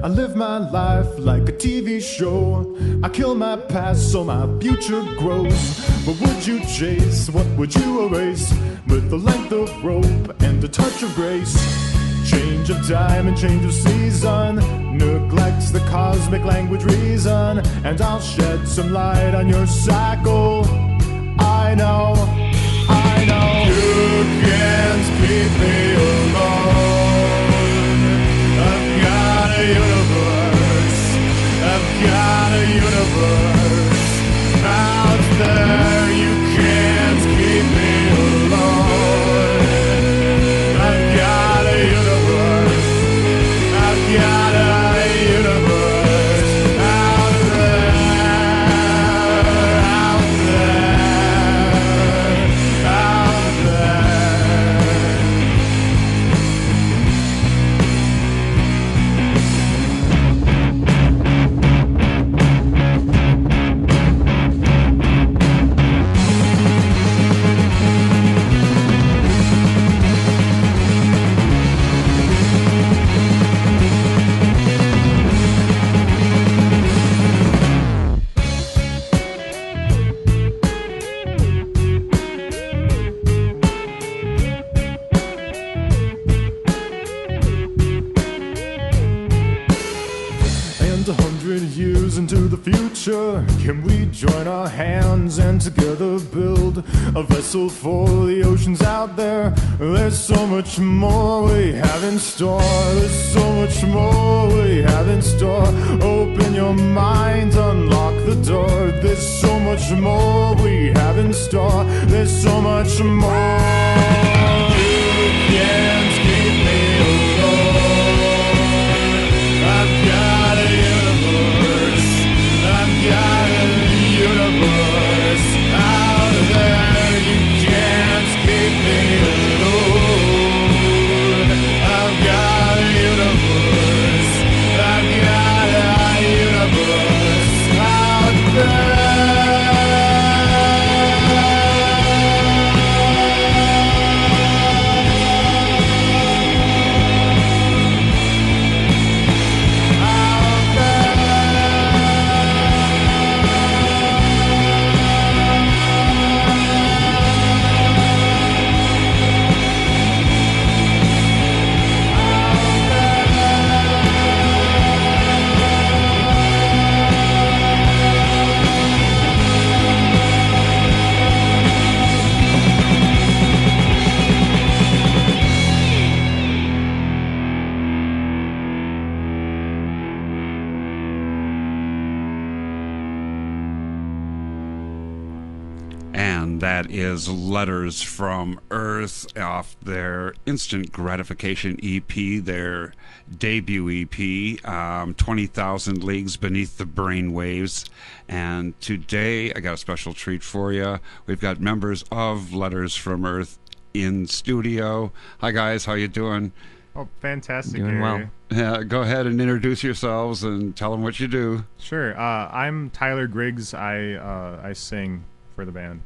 I live my life like a TV show. I kill my past so my future grows. What would you chase? What would you erase? With the length of rope and a touch of grace. Change of time and change of season neglects the cosmic language reason. And I'll shed some light on your cycle. I know you can't keep me alone. I've got a universe. I've got a universe out there. You can't keep me alone. I've got a universe. I've got a universe out there. Can we join our hands and together build a vessel for the oceans out there? There's so much more we have in store. There's so much more we have in store. Open your mind, unlock the door. There's so much more we have in store. There's so much more. You can't keep me alone. I've got a universe. I've got a universe out there. You can't keep me alone. I've got a universe. I've got a universe out there. That is Letters from Earth off their Instant Gratification EP, their debut EP, 20,000 Leagues Beneath the Brainwaves. And today I got a special treat for you. We've got members of Letters from Earth in studio. Hi guys, how you doing? Oh, fantastic. Doing well. Yeah, go ahead and introduce yourselves and tell them what you do. Sure. I'm Tyler Griggs. I sing for the band.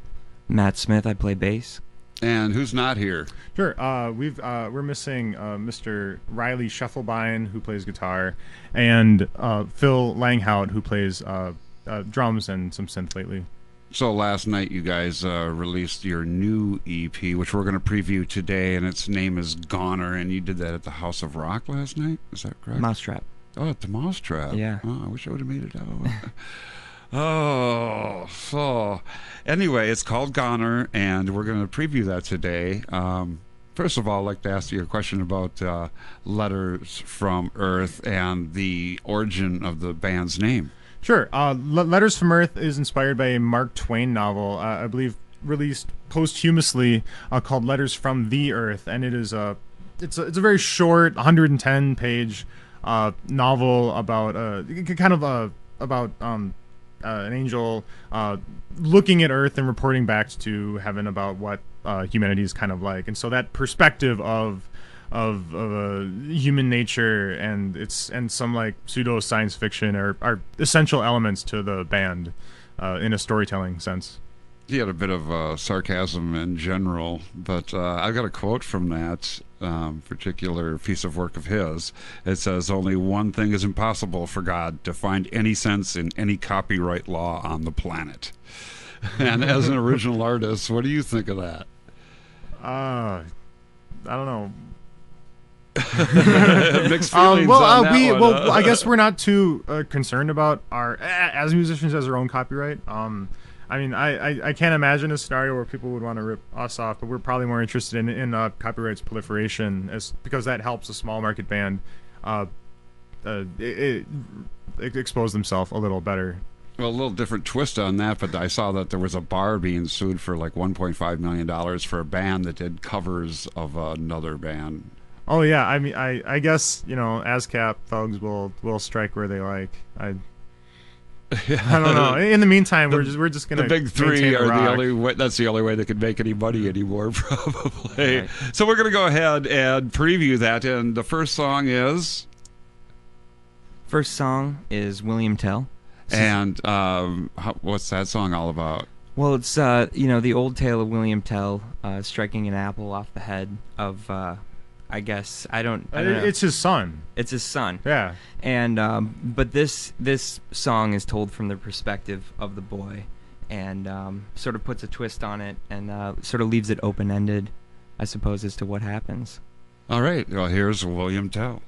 Matt Smith, I play bass. And who's not here? Sure. We're missing Mr. Riley Scheffelbein, who plays guitar, and Phil Langhout, who plays drums and some synth lately. So last night you guys released your new EP, which we're going to preview today, and its name is Goner, and you did that at the House of Rock last night? Is that correct? Mousetrap. Oh, at the Mousetrap. Yeah. Oh, I wish I would have made it out. Oh, so anyway, it's called Goner, and we're going to preview that today. First of all, I'd like to ask you a question about Letters from Earth and the origin of the band's name. Sure. Letters from Earth is inspired by a Mark Twain novel, I believe released posthumously, called Letters from the Earth, and it's a very short, 110-page novel about an angel looking at Earth and reporting back to heaven about what humanity is kind of like, and so that perspective of human nature and some like pseudo science fiction are essential elements to the band in a storytelling sense. He had a bit of sarcasm in general, but I've got a quote from that particular piece of work of his. It says, "Only one thing is impossible for God, to find any sense in any copyright law on the planet." And as an original artist, what do you think of that? I don't know. Mixed feelings on that one, I guess we're not too concerned about our as musicians as our own copyright. I mean, I can't imagine a scenario where people would want to rip us off, but we're probably more interested in copyright's proliferation, because that helps a small market band expose themselves a little better. Well, a little different twist on that, but I saw that there was a bar being sued for like $1.5 million for a band that did covers of another band. Oh yeah, I mean, I guess, ASCAP thugs will strike where they like. I don't know. In the meantime, we're just gonna. The big three are rock. the only way. That's the only way they could make any money anymore, probably. Right. So we're gonna go ahead and preview that, and the first song is. First song is William Tell. And what's that song all about? Well, it's the old tale of William Tell striking an apple off the head of I guess I don't know. It's his son. It's his son. Yeah. And but this song is told from the perspective of the boy, and sort of puts a twist on it, and sort of leaves it open ended, I suppose, as to what happens. All right. Well, here's William Tell.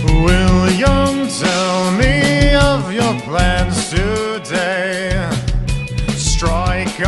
William, tell me of your plans today. Strike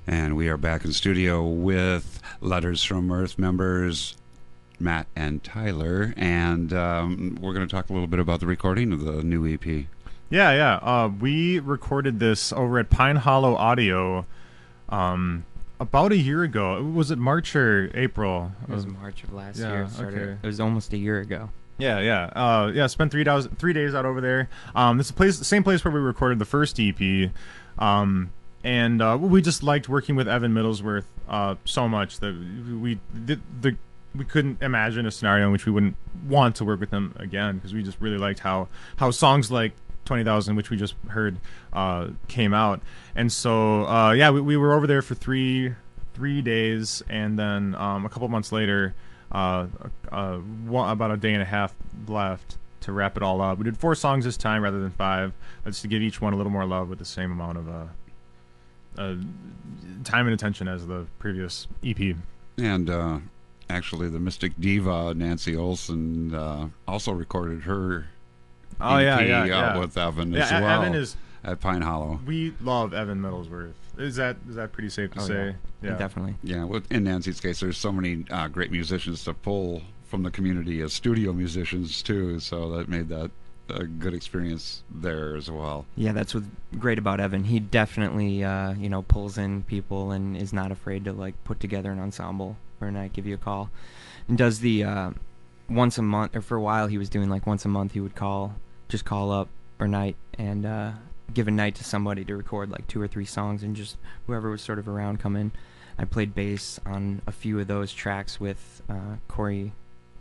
And we are back in studio with Letters from Earth members Matt and Tyler, and we're going to talk a little bit about the recording of the new EP. Yeah. We recorded this over at Pine Hollow Audio about a year ago. Was it March or April? It was March of last Yeah, year. It started. okay. It was almost a year ago. Yeah. Spent 3 days out over there. This is the same place where we recorded the first EP. And we just liked working with Evan Middlesworth so much that we couldn't imagine a scenario in which we wouldn't want to work with him again, because we just really liked how songs like 20,000, which we just heard, came out. And so we were over there for three days, and then a couple months later, about a day and a half left to wrap it all up. We did 4 songs this time rather than 5, just to give each one a little more love with the same amount of time and attention as the previous EP. And actually, the Mystic Diva Nancy Olson also recorded her EP with Evan as well. Evan is at Pine Hollow. We love Evan Middlesworth. Is that pretty safe to say? Yeah, definitely. Yeah, in Nancy's case, there's so many great musicians to pull from the community as studio musicians too, so that made that a good experience there as well. Yeah, that's what's great about Evan. He definitely pulls in people and is not afraid to like put together an ensemble for a night, give you a call, and does the once a month, or for a while he was doing like once a month he would call up or night and give a night to somebody to record like 2 or 3 songs, and just whoever was sort of around come in. I played bass on a few of those tracks with Corey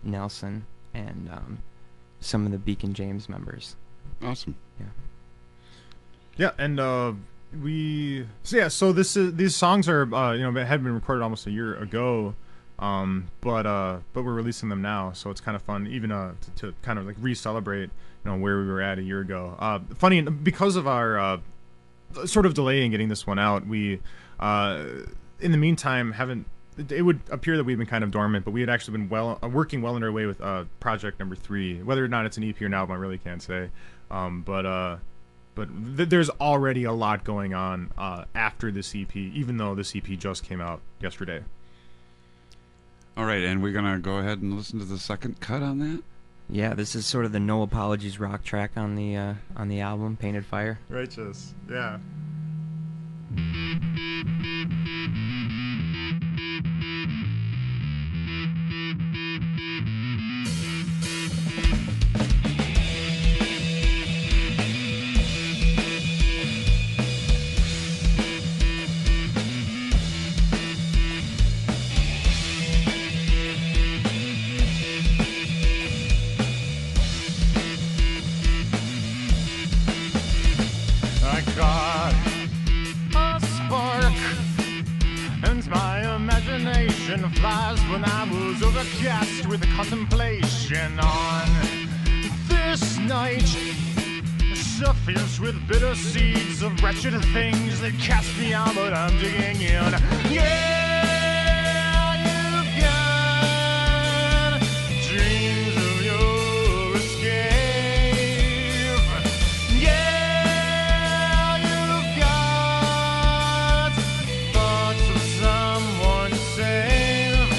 Nelson and some of the Beacon James members. Awesome. Yeah, and these songs are had been recorded almost a year ago, but we're releasing them now, so it's kind of fun even to kind of like re-celebrate where we were at a year ago. Funny, because of our sort of delay in getting this one out, we in the meantime haven't. It would appear that we've been kind of dormant, but we had actually been working well under way with project number 3. Whether or not it's an EP or an album, I really can't say. But there's already a lot going on after this EP, even though this EP just came out yesterday. All right, and we're gonna go ahead and listen to the second cut on that. Yeah, this is sort of the No Apologies rock track on the album, Painted Fire. Righteous, yeah. I got a spark, and my imagination flies when I was overcast with contemplation on this night, suffused with bitter seeds of wretched things that cast me out, but I'm digging in. Yeah, you've got dreams of your escape. Yeah, you've got thoughts of someone safe,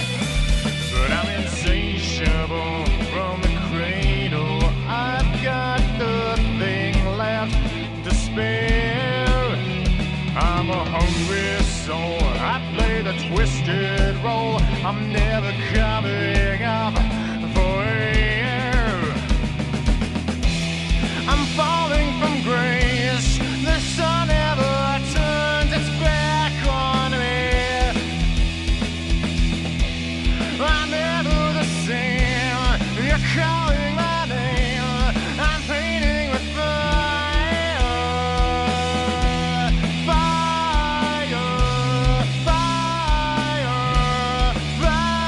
but I'm insatiable from the cradle. I've got nothing left to spare. I'm a hungry soul. I play the twisted role. I'm never coming up for air. I'm falling from grace. The sun never turns its back on me. I'm never the same. You're calling my name. I'm painting with fire. Fire, fire, fire.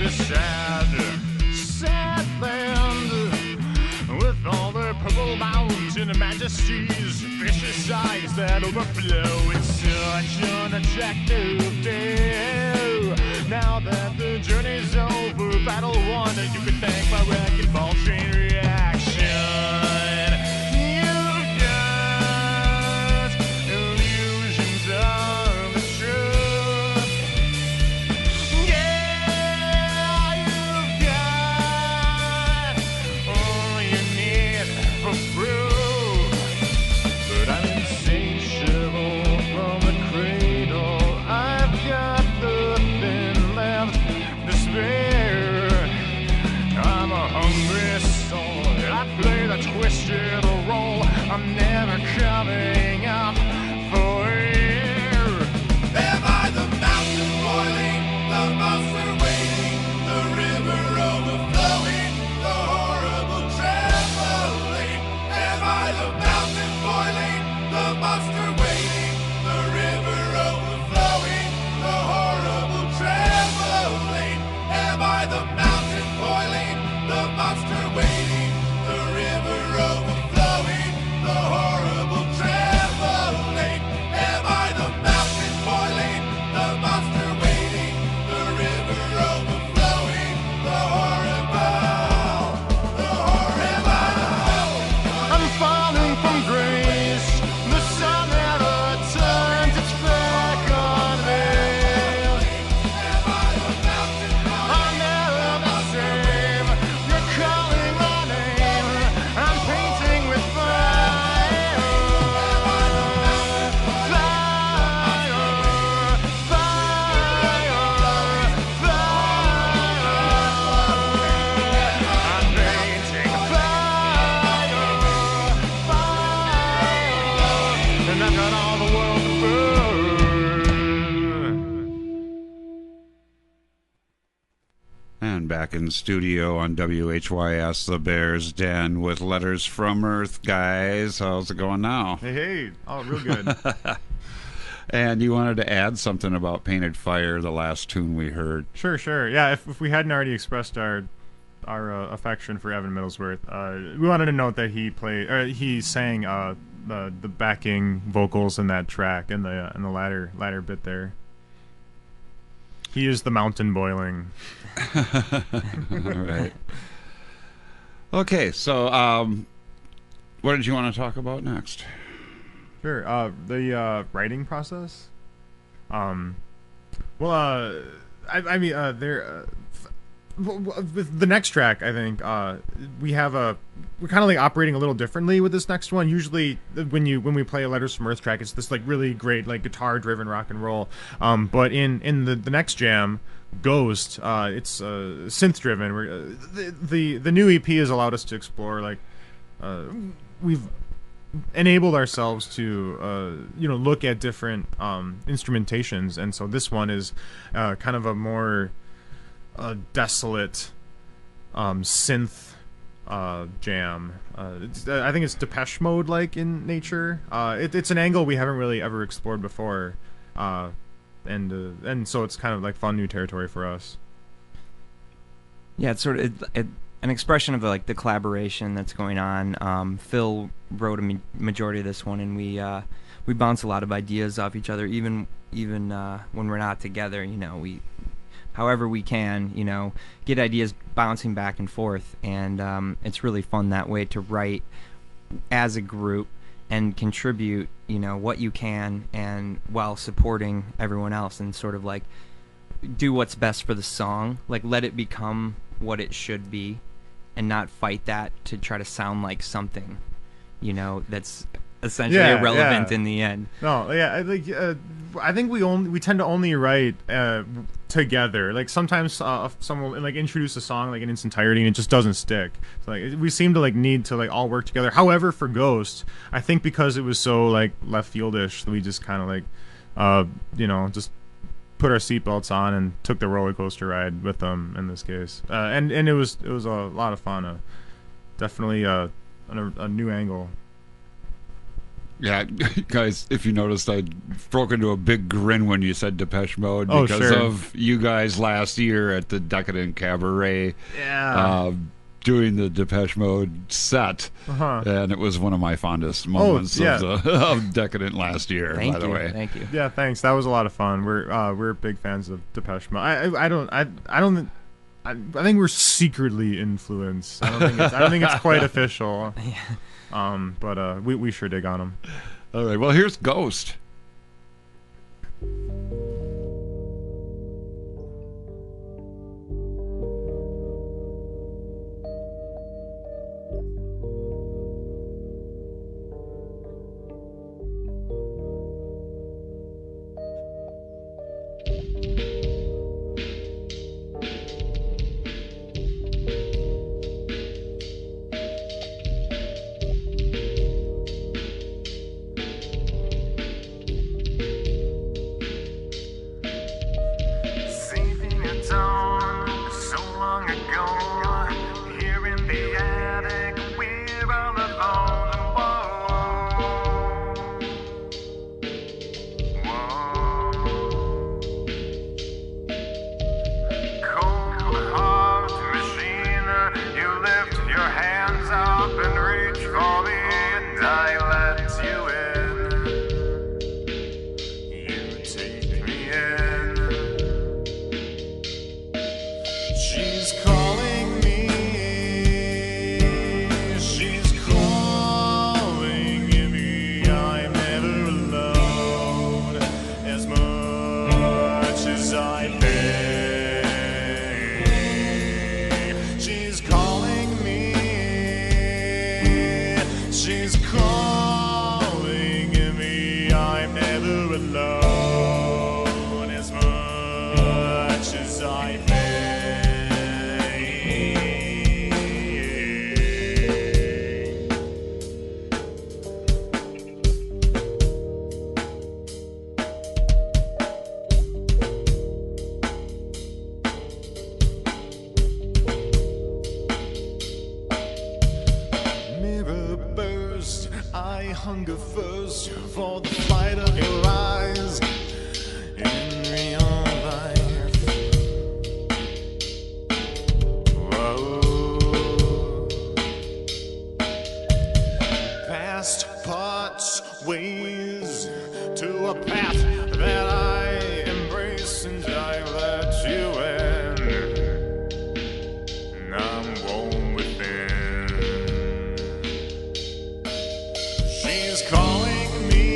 this sad, sad land with all their purple mountain majesties, vicious eyes that overflow. It's such an attractive day. Now that the journey's over, battle won, you can thank my wrecking ball train reaction. You've got illusions of the truth. Yeah, you've got all you need for proof. But I'm insatiable from the cradle. I've got nothing left to spare. I'm a hungry soul. I play the twisted role. I'm never coming up for air. Am I the mountain boiling, the monster waiting, the river overflowing, the horrible trembling? Am I the mountain boiling, the monster waiting, the river overflowing, the horrible trembling? Am I the mountain boiling, the monster waiting, the river overflowing, the horrible trembling? Am I the mountain boiling, the monster waiting, the river overflowing, the horrible, the horrible? I'm falling from grace. The sun never turns its back on me. Am I the mountain I'm never the same. You're calling my name. I'm painting with fire. Fire, I'm painting fire, and I've got all the world to burn. And back in studio on WHYS, the Bear's Den, with Letters from Earth, guys. How's it going now? Hey, oh, real good. And you wanted to add something about Painted Fire, the last tune we heard. Sure. Yeah, if we hadn't already expressed our affection for Evan Middlesworth, we wanted to note that he sang the backing vocals in that track in the latter bit there. He is the mountain boiling. All right. Okay, so what did you want to talk about next? Sure. The writing process. I mean, with the next track, I think we're kind of like operating a little differently with this next one. Usually, when we play a Letters from Earth track, it's this like really great like guitar-driven rock and roll. But in the next jam, Ghost, it's synth-driven. The new EP has allowed us to explore like we've enabled ourselves to look at different instrumentations, and so this one is kind of a more desolate synth jam. I think it's Depeche Mode like in nature. It's an angle we haven't really ever explored before, and so it's kind of like fun new territory for us. Yeah, it's sort of an expression of like the collaboration that's going on. Phil wrote a majority of this one, and we bounce a lot of ideas off each other, even when we're not together. We however we can, get ideas bouncing back and forth, and it's really fun that way to write as a group and contribute, what you can, and while supporting everyone else, and sort of like do what's best for the song, like let it become what it should be, and not fight that to try to sound like something, that's essentially irrelevant in the end. No, yeah, I think we tend to only write together. Like sometimes someone will like introduce a song like in its entirety and it just doesn't stick. So, like we seem to like need to like all work together. However, for Ghost, I think because it was so like left fieldish, we just kind of like just put our seatbelts on and took the roller coaster ride with them in this case. And it was a lot of fun. Definitely a new angle. Yeah, guys, if you noticed, I broke into a big grin when you said Depeche Mode Oh, because sure. of you guys last year at the Decadent Cabaret Yeah. doing the Depeche Mode set. Uh-huh. And it was one of my fondest moments yeah. of Decadent last year, Thank by the you. way. Thank you. Yeah, thanks. That was a lot of fun. We're big fans of Depeche Mode. I think we're secretly influenced. I don't think it's quite official. But we sure dig on them. All right, well, here's Ghost. Sleeping at dawn, so long ago. Here in the attic, we're all alone. Whoa. Cold heart machine, you lift your hands up and reach for me, and I let you in. You take me in. She's calling me. She's calling me. I'm never alone. As much as I pay. She's calling me. She's calling me. I'm never alone. As much as I pay. Mirror burst, I hunger first for the light of your eyes in real life. Whoa. Past parts ways to a path that I embrace and I let you in. And I'm warm within. She's calling me.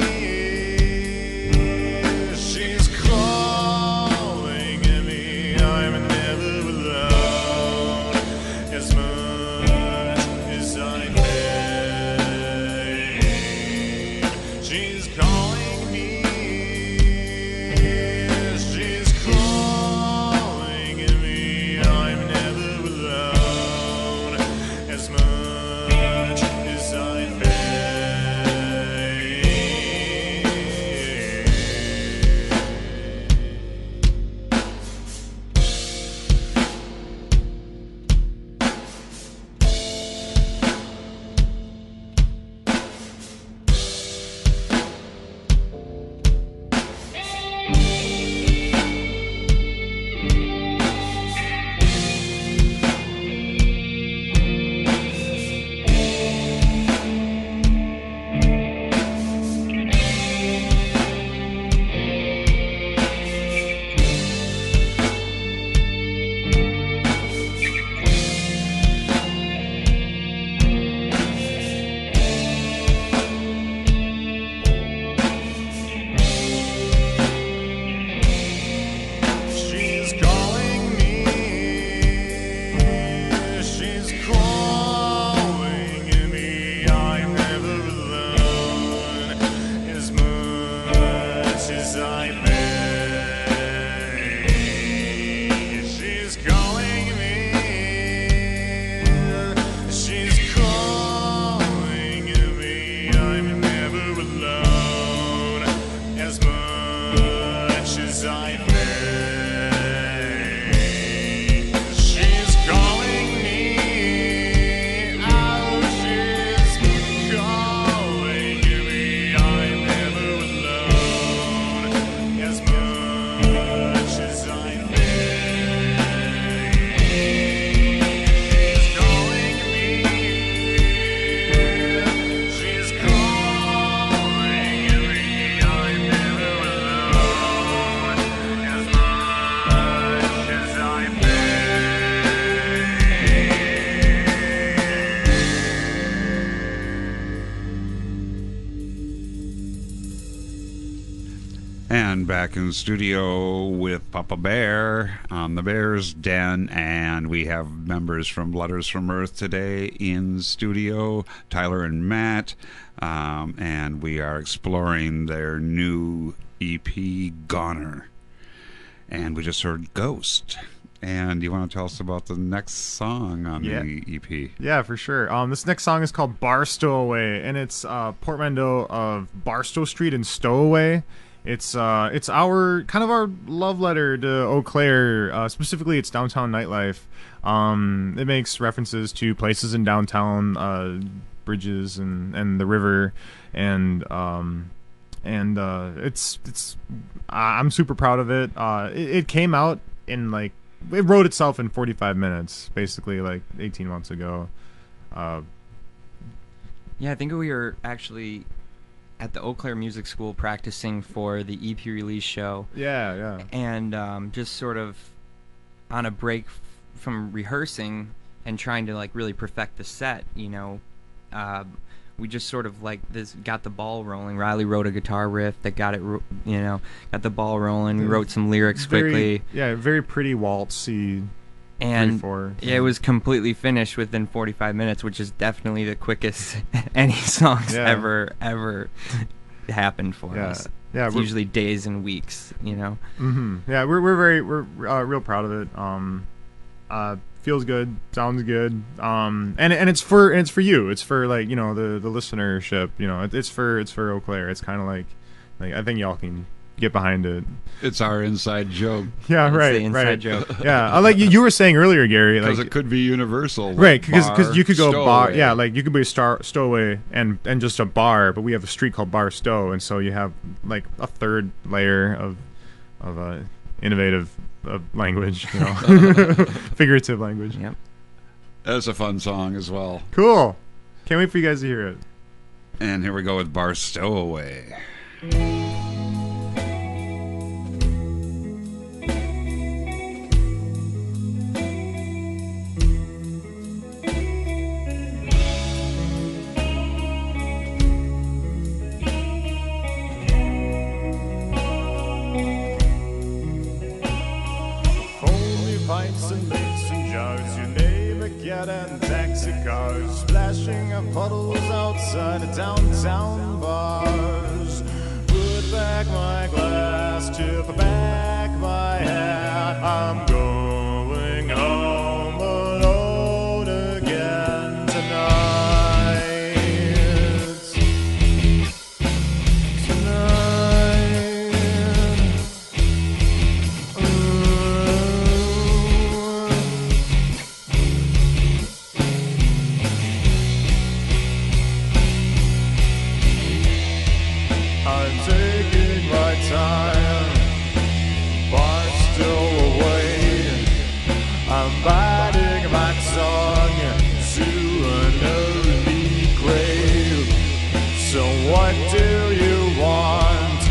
back in studio with Papa Bear on the Bear's Den, and we have members from Letters from Earth today in studio, Tyler and Matt, and we are exploring their new EP, Goner. And we just heard Ghost. And you want to tell us about the next song on the EP? Yeah, for sure. This next song is called Bar Stowaway, and it's portmanteau of Barstow Street and Stowaway. It's our kind of our love letter to Eau Claire. Specifically, it's downtown nightlife. It makes references to places in downtown, bridges and the river, and it's I'm super proud of it. It came out in it wrote itself in 45 minutes, basically, 18 months ago. Yeah, I think we were actually at the Eau Claire Music School practicing for the EP release show. Yeah. And just sort of on a break from rehearsing and trying to really perfect the set, we just sort of got the ball rolling. Riley wrote a guitar riff that got it, got the ball rolling. We wrote some lyrics quickly. Yeah, very pretty waltzy. And 3/4. it was completely finished within 45 minutes, which is definitely the quickest any song's ever happened for us. Yeah, it's usually days and weeks, Mm-hmm. Yeah, we're real proud of it. Feels good, sounds good, and it's for you. It's for the listenership. It's for Eau Claire. It's kind of like I think y'all can get behind it. It's our inside joke. Yeah, right. The inside joke. Yeah, like you were saying earlier, Gary. Because it could be universal. Right, because you could go bar. Stowaway. Yeah, you could be a stowaway and just a bar, but we have a street called Bar Stow, and so you have a third layer of innovative language, figurative language. Yep. That's a fun song as well. Cool. Can't wait for you guys to hear it. And here we go with Bar Stowaway. Pints and mason jars, your name again, and taxi cars splashing up puddles outside of downtown bars. Put back my glass, tip back my hat. I'm going home alone again tonight. I'm taking my time, bar stowaway. I'm biting my tongue to an early grave. So what do you want,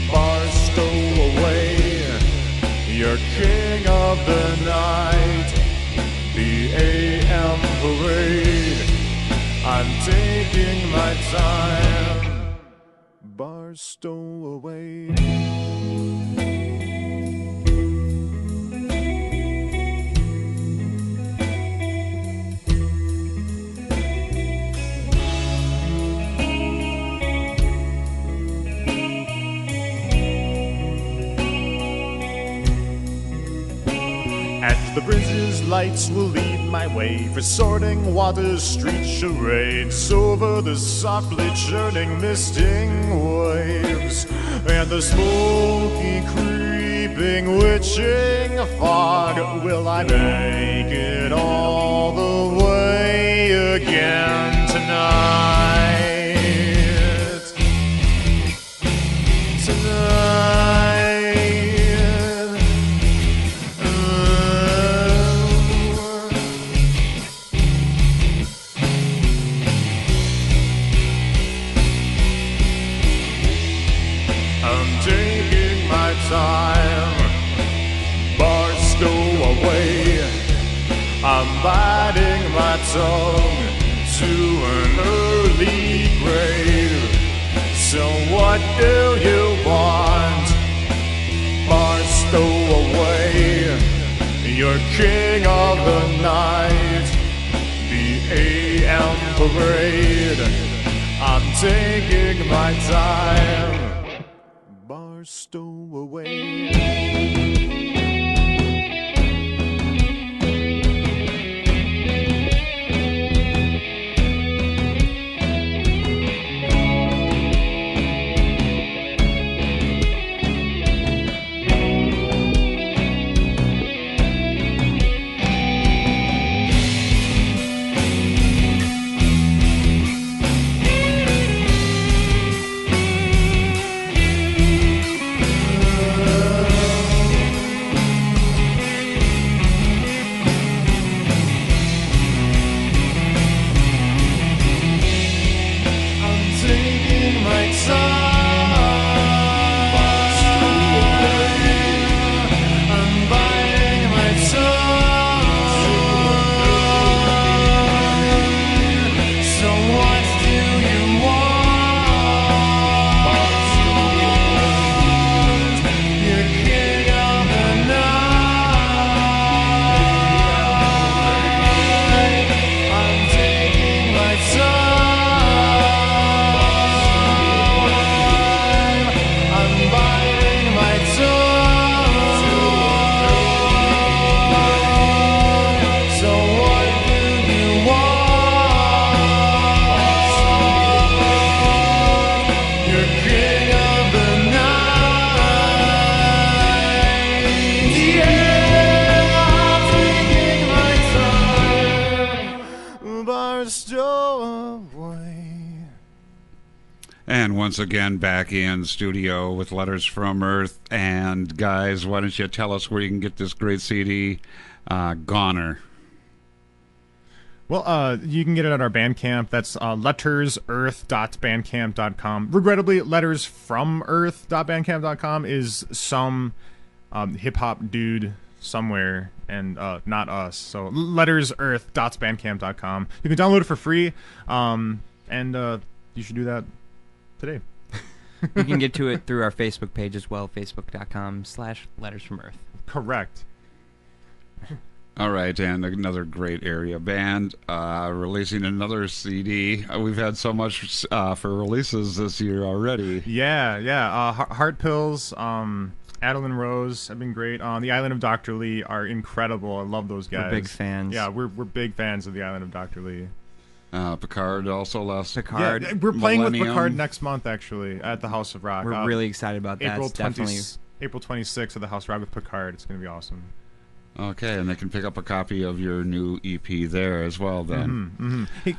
bar stowaway? You're king of the night, the AM parade. I'm taking my time, bar stowaway. And the bridge's lights will lead my way for sorting water's street charades over the softly churning misting waves and the smoky creeping witching fog. Will I make it all the way again tonight? I'm taking my time, bar stowaway. I'm biting my tongue to an early grave. So what do you want, You're king of the night, the AM parade. I'm taking my time, bar stowaway. And once again, back in studio with Letters from Earth. And guys, why don't you tell us where you can get this great CD, Goner? Well, you can get it at our Bandcamp. That's lettersearth.bandcamp.com. Regrettably, lettersfromearth.bandcamp.com is some hip-hop dude somewhere, and not us. So lettersearth.bandcamp.com. You can download it for free, and you should do that today. You can get to it through our Facebook page as well, facebook.com/lettersfromearth. Correct. All right, and another great area band releasing another CD. We've had so much for releases this year already. Yeah. Heart Pills, Adeline Rose have been great. The Island of Dr. Lee are incredible. I love those guys. We're big fans. Yeah, we're big fans of the Island of Dr. Lee. Picard also last. Picard. Yeah, we're playing Millennium. with Picard next month, actually, at the House of Rock. We're really excited about that. April It's definitely 26th at the House of Rock with Picard. It's going to be awesome. Okay, and they can pick up a copy of your new EP there as well then. Hey,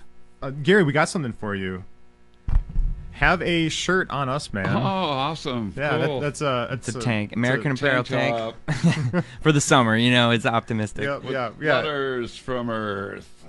Gary, we got something for you. Have a shirt on us, man. Oh, awesome. Yeah, cool. it's it's a tank, American It's a Apparel tank tank for the summer. You know, it's optimistic. Yeah. Letters from Earth.